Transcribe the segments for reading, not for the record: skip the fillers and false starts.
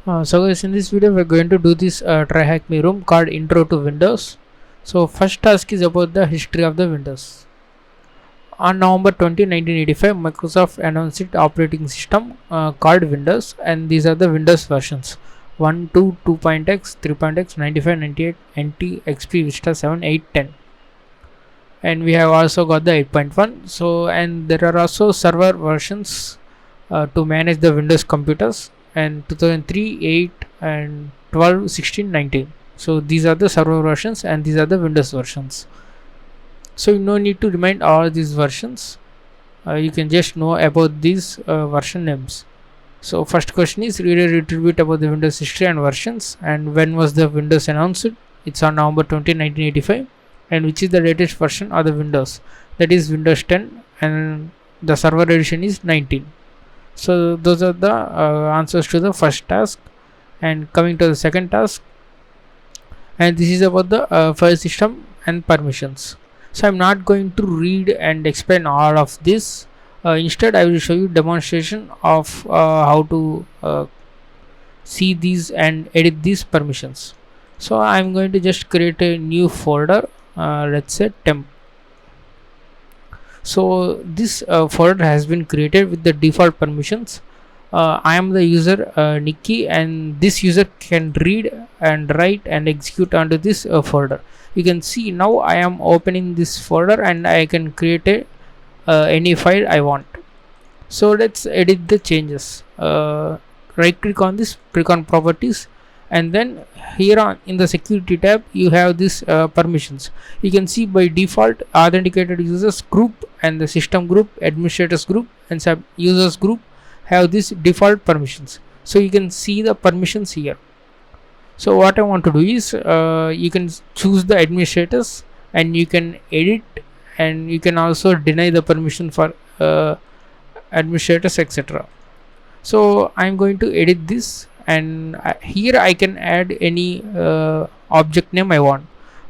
So guys, in this video we're going to do this try hack me room called intro to Windows. So first task is about the history of the Windows. On November 20, 1985, Microsoft announced its operating system called Windows, and these are the Windows versions 1, 2, 2.x, 3.x, 95, 98, NT, XP, Vista 7, 8, 10. And we have also got the 8.1. So, and there are also server versions to manage the Windows computers, and 2003, 8, and 12, 16, 19. So these are the server versions and these are the Windows versions. So you no need to remind all these versions. You can just know about these version names. So first question is read a little bit about the Windows history and versions, and when was the Windows announced. It's on November 20, 1985. And which is the latest version of the Windows, that is Windows 10, and the server edition is 19. So those are the answers to the first task. And coming to the second task, and this is about the file system and permissions. So I'm not going to read and explain all of this. Instead I will show you demonstration of how to see these and edit these permissions. So I'm going to just create a new folder, let's say temp. So this folder has been created with the default permissions. I am the user Nikki, and this user can read and write and execute onto this folder. You can see now I am opening this folder and I can create a any file I want. So let's edit the changes. Right click on this, click on properties, and then here on in the security tab you have this permissions. You can see by default authenticated users group and the system group, administrators group, and sub users group have this default permissions. So you can see the permissions here. So what I want to do is you can choose the administrators and you can edit, and you can also deny the permission for administrators, etc. So I'm going to edit this, and here I can add any object name I want.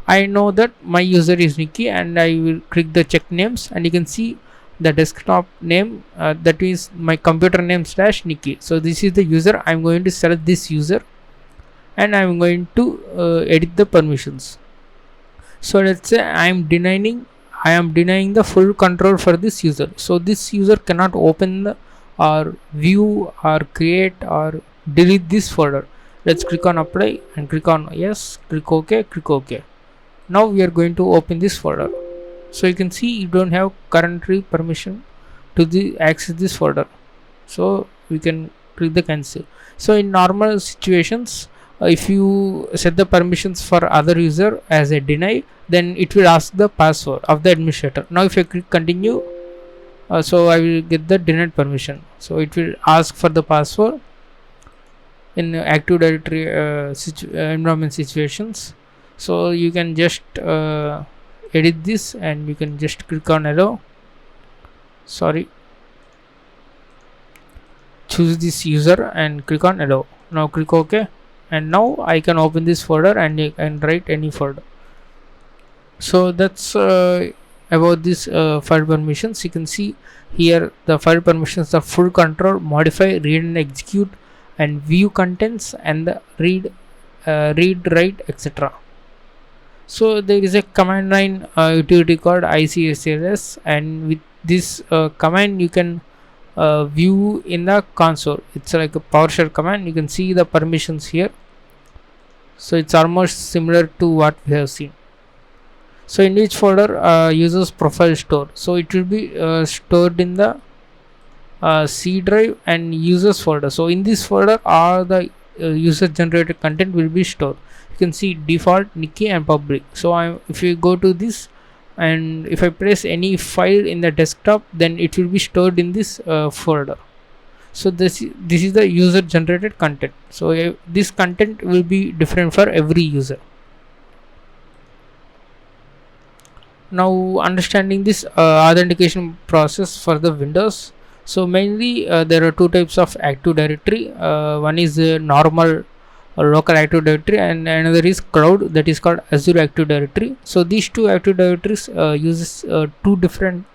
I know that my user is Nikki, and I will click the check names, and you can see the desktop name, that is my computer name / Nikki. So this is the user. I'm going to select this user and I'm going to edit the permissions. So let's say I am denying the full control for this user. So this user cannot open the or view or create or delete this folder. Let's click on apply and click on yes, click OK, click OK. Now we are going to open this folder. So you can see you don't have currently permission to access this folder, so we can click the cancel. So in normal situations, if you set the permissions for other user as a deny, then it will ask the password of the administrator. Now if I click continue, so I will get the denied permission. So it will ask for the password in Active Directory environment situations. So you can just edit this, and you can just click on allow. Choose this user and click on allow. Now click OK, and now I can open this folder and write any folder. So that's about this file permissions. You can see here the file permissions are full control, modify, read and execute, and view contents, and the read, write, etc. So there is a command line utility called ICSLS, and with this command you can view in the console. It's like a PowerShell command. You can see the permissions here. So it's almost similar to what we have seen. So in each folder users profile store, so it will be stored in the C drive and users folder. So in this folder all the user generated content will be stored. You can see default, Nikki, and public. So if you go to this, and if I press any file in the desktop, then it will be stored in this folder. So this is the user generated content. So this content will be different for every user. Now understanding this authentication process for the Windows. So mainly there are two types of Active Directory. One is normal local Active Directory, and another is cloud, that is called Azure Active Directory. So these two Active Directories uses two different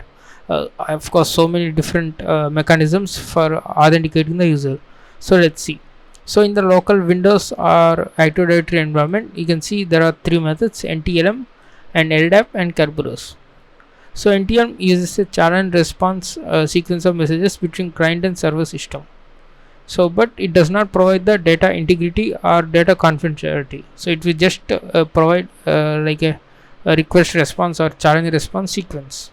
of course so many different mechanisms for authenticating the user. So let's see. So in the local Windows or Active Directory environment, you can see there are three methods: NTLM and LDAP and Kerberos. So NTLM uses a challenge response sequence of messages between client and server system. So but it does not provide the data integrity or data confidentiality. So it will just provide like a request response or challenge response sequence.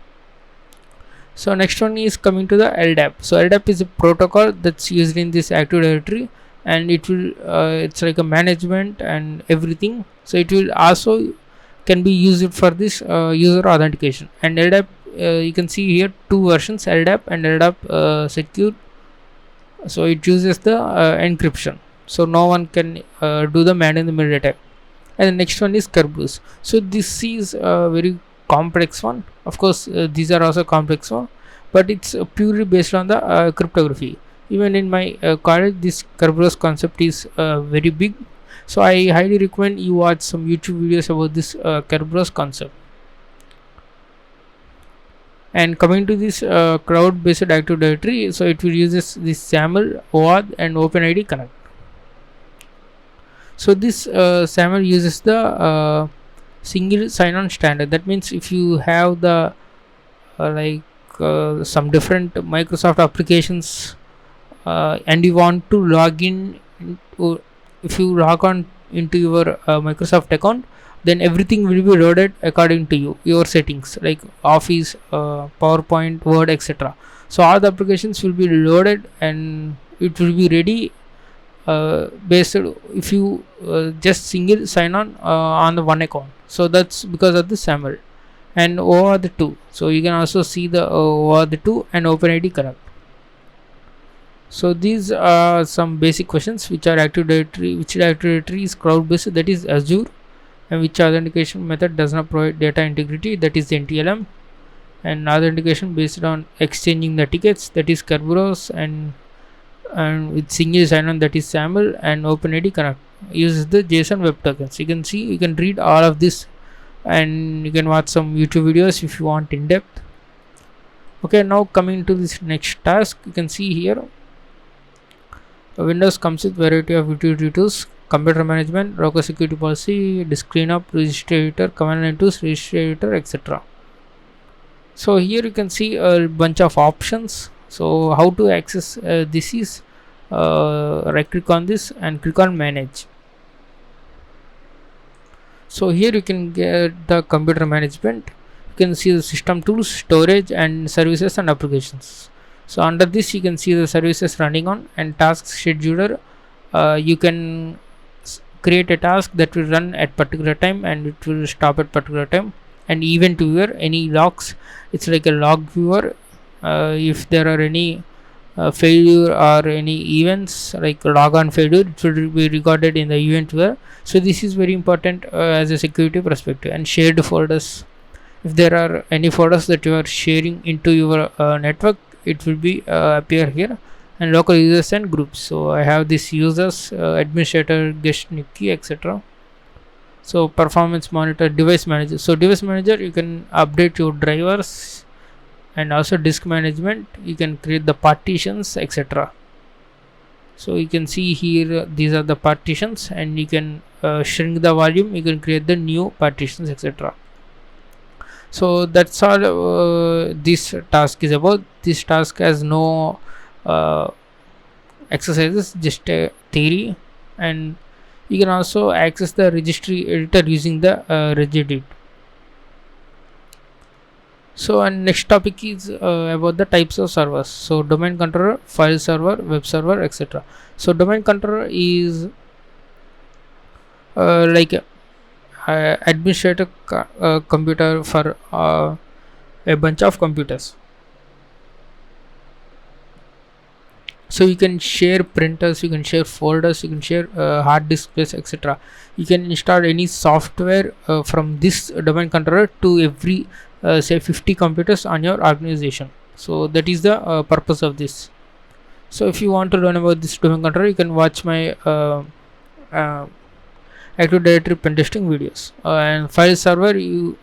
So next one is coming to the LDAP. So LDAP is a protocol that's used in this Active Directory, and it will it's like a management and everything. So it will also can be used for this user authentication. And LDAP, you can see here two versions, LDAP and LDAP secure. So it uses the encryption, so no one can do the man in the middle attack. And the next one is Kerberos. So this is a very complex one. Of course, these are also complex one, but it's purely based on the cryptography. Even in my college, this Kerberos concept is very big. So I highly recommend you watch some YouTube videos about this Kerberos concept. And coming to this cloud based Active Directory, so it will uses this SAML, OAuth and OpenID Connect. So this SAML uses the single sign-on standard. That means if you have the some different Microsoft applications and you want to log in, if you log on into your Microsoft account, then everything will be loaded according to your settings, like Office, PowerPoint, Word, etc. So all the applications will be loaded and it will be ready based if you just single sign on the one account. So that's because of the SAML and OAuth 2. So you can also see the OAuth 2 and OpenID Connect. So these are some basic questions. Which Active Directory is cloud based, that is Azure, and which authentication method does not provide data integrity, that is NTLM, and authentication based on exchanging the tickets, that is Kerberos, and with single sign-on, that is SAML, and OpenID Connect uses the JSON Web Tokens. You can see, you can read all of this, and you can watch some YouTube videos if you want in depth. Okay, now coming to this next task, you can see here Windows comes with variety of utility tools: computer management, local security policy, disk cleanup, registry editor, command line tools, registry editor, etc. So here you can see a bunch of options. So how to access this is right click on this and click on manage. So here you can get the computer management. You can see the system tools, storage, and services and applications. So under this you can see the services running on and task scheduler. You can create a task that will run at particular time and it will stop at particular time. And event viewer, any logs, it's like a log viewer. If there are any failure or any events like log on failure, it will be recorded in the event viewer. So this is very important as a security perspective. And shared folders, if there are any folders that you are sharing into your network, it will be appear here. And local users and groups, so I have this users, administrator, guest, Nikki, etc. So performance monitor, device manager. So device manager, you can update your drivers, and also disk management, you can create the partitions, etc. So you can see here these are the partitions, and you can shrink the volume, you can create the new partitions, etc. So that's all this task is about. This task has no exercises, just a theory, and you can also access the registry editor using the regedit. So and next topic is about the types of servers. So domain controller, file server, web server, etc. So domain controller is like administrator computer for a bunch of computers. So you can share printers, you can share folders, you can share hard disk space, etc. You can install any software from this domain controller to every say 50 computers on your organization. So that is the purpose of this. So if you want to learn about this domain controller, you can watch my Active Directory pen testing videos. And file server,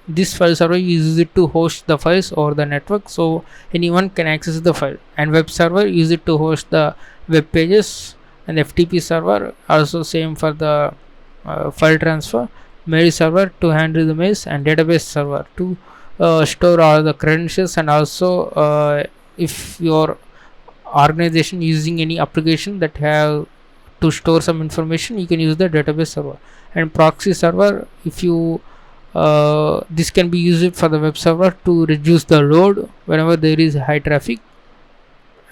this file server uses it to host the files over the network, so anyone can access the file. And web server use it to host the web pages and FTP server also same for the file transfer, mail server to handle the mails, and database server to store all the credentials, and also if your organization using any application that have to store some information, you can use the database server. And proxy server, if you this can be used for the web server to reduce the load whenever there is high traffic.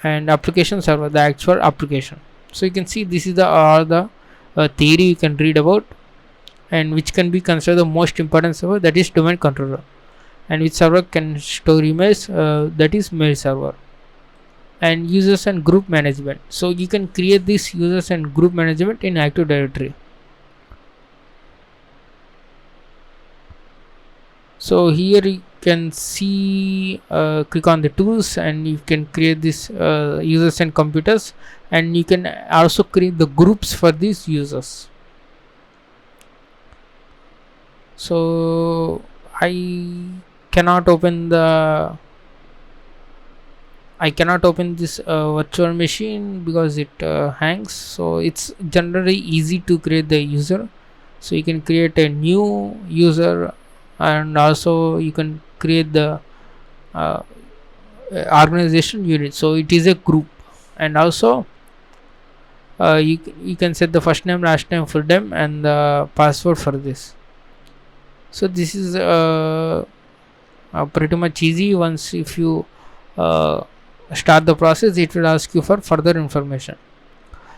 And application server, the actual application. So you can see this is the all the theory you can read about, and which can be considered the most important server, that is domain controller. And which server can store emails, that is mail server. And users and group management, so you can create this users and group management in Active Directory. So here you can see, click on the tools, and you can create this users and computers, and you can also create the groups for these users. So I cannot open this virtual machine because it hangs. So it's generally easy to create the user. So you can create a new user, and also you can create the organization unit, so it is a group. And also you can set the first name, last name, full name, and the password for this. So this is pretty much easy. Once if you start the process, it will ask you for further information.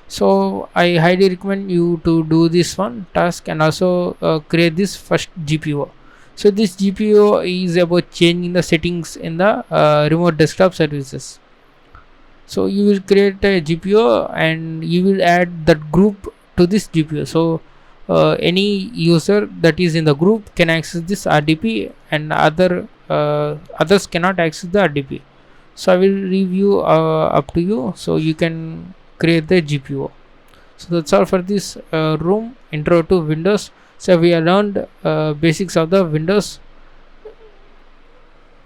So I highly recommend you to do this one task, and also create this first GPO. So this GPO is about changing the settings in the remote desktop services. So you will create a GPO, and you will add that group to this GPO. So any user that is in the group can access this RDP, and others cannot access the RDP. So I will review up to you, so you can create the GPO. So that's all for this room intro to Windows. So we have learned basics of the Windows